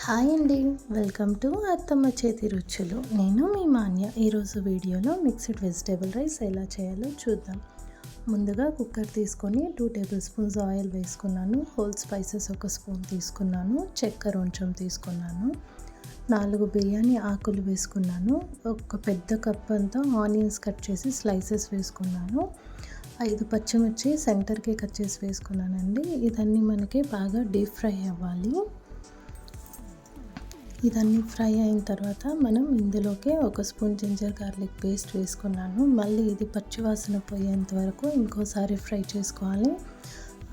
Hi అండి, welcome to అత్తమ్మ చేతి రుచులు. నేను మీ మాన్య. ఈరోజు వీడియోలో మిక్స్డ్ వెజిటేబుల్ రైస్ ఎలా చేయాలో చూద్దాం. ముందుగా కుక్కర్ తీసుకొని 2 టేబుల్ స్పూన్స్ ఆయిల్ వేసుకున్నాను. హోల్ స్పైసెస్ 1 స్పూన్ తీసుకున్నాను. చక్కెర కొంచెం తీసుకున్నాను. 4 బిర్యానీ ఆకులు వేసుకున్నాను. ఒక పెద్ద కప్ అంతా ఆనియన్స్ కట్ చేసి స్లైసెస్ వేసుకున్నాను. 5 పచ్చిమిర్చి సెంటర్కి కట్ చేసి వేసుకున్నానండి. ఇదన్నీ మనకి బాగా డీప్ ఫ్రై అవ్వాలి. ఇదన్నీ ఫ్రై అయిన తర్వాత మనం ఇందులోకి 1 స్పూన్ జింజర్ గార్లిక్ పేస్ట్ వేసుకున్నాను. మళ్ళీ ఇది పచ్చివాసన పోయేంత వరకు ఇంకోసారి ఫ్రై చేసుకోవాలి.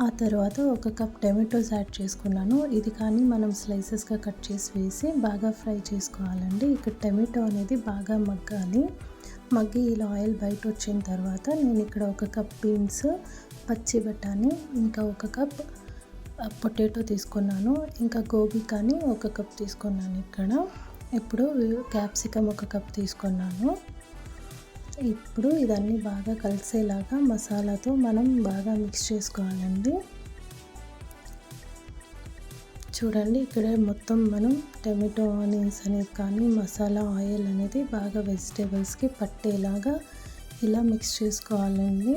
ఆ తర్వాత 1 కప్ టమాటోస్ యాడ్ చేసుకున్నాను. ఇది కానీ మనం స్లైసెస్గా కట్ చేసి వేసి బాగా ఫ్రై చేసుకోవాలండి. ఇక్కడ టమాటో అనేది బాగా మగ్గి ఇలా ఆయిల్ బయట వచ్చిన తర్వాత నేను ఇక్కడ 1 కప్ బీన్స్, పచ్చి బఠానీ, ఇంకా 1 కప్ పొటాటో తీసుకున్నాను. ఇంకా గోబీ కానీ 1 కప్ తీసుకున్నాను. ఇప్పుడు క్యాప్సికమ్ 1 కప్ తీసుకున్నాను. ఇప్పుడు ఇదన్నీ బాగా కలిసేలాగా మసాలాతో మనం బాగా మిక్స్ చేసుకోవాలండి. చూడండి, ఇక్కడ మొత్తం మనం టమాటో, ఆనియన్స్ అనేది కానీ మసాలా, ఆయిల్ అనేది బాగా వెజిటేబుల్స్కి పట్టేలాగా ఇలా మిక్స్ చేసుకోవాలండి.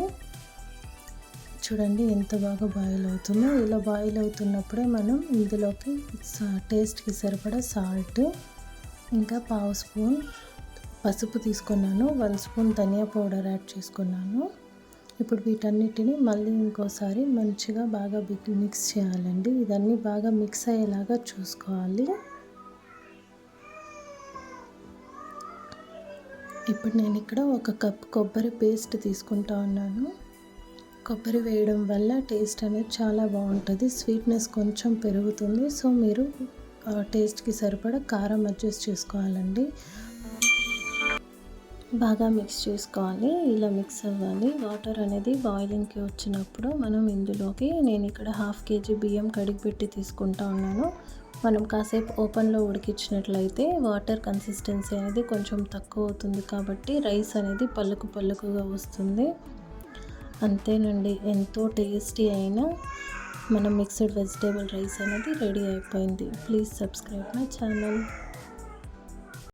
చూడండి ఎంత బాగా బాయిల్ అవుతుందో. ఇలా బాయిల్ అవుతున్నప్పుడే మనం ఇందులోకి టేస్ట్కి సరిపడా సాల్ట్, ఇంకా 1/2 స్పూన్ పసుపు తీసుకున్నాను. 1 స్పూన్ ధనియా పౌడర్ యాడ్ చేసుకున్నాను. ఇప్పుడు వీటన్నిటిని మళ్ళీ ఇంకోసారి మంచిగా బాగా మిక్స్ చేయాలండి. ఇదన్నీ బాగా మిక్స్ అయ్యేలాగా చూసుకోవాలి. ఇప్పుడు నేను ఇక్కడ 1 కప్ కొబ్బరి పేస్ట్ తీసుకుంటా ఉన్నాను. కొబ్బరి వేయడం వల్ల టేస్ట్ అనేది చాలా బాగుంటుంది. స్వీట్నెస్ కొంచెం పెరుగుతుంది. సో మీరు టేస్ట్కి సరిపడా కారం అడ్జస్ట్ చేసుకోవాలండి. బాగా మిక్స్ చేసుకోవాలి. ఇలా మిక్స్ అవ్వాలి. వాటర్ అనేది బాయిలింగ్కి వచ్చినప్పుడు మనం ఇందులోకి నేను ఇక్కడ 1/2 kg బియ్యం కడిగి పెట్టి తీసుకుంటా ఉన్నాను. మనం కాసేపు ఓపెన్లో ఉడికించినట్లయితే వాటర్ కన్సిస్టెన్సీ అనేది కొంచెం తక్కువ అవుతుంది. కాబట్టి రైస్ అనేది పలుకుగా వస్తుంది. అంతేనండి, ఎంతో టేస్టీ అయిన మన మిక్స్డ్ వెజిటేబుల్ రైస్ అనేది రెడీ అయిపోయింది. Please subscribe my channel.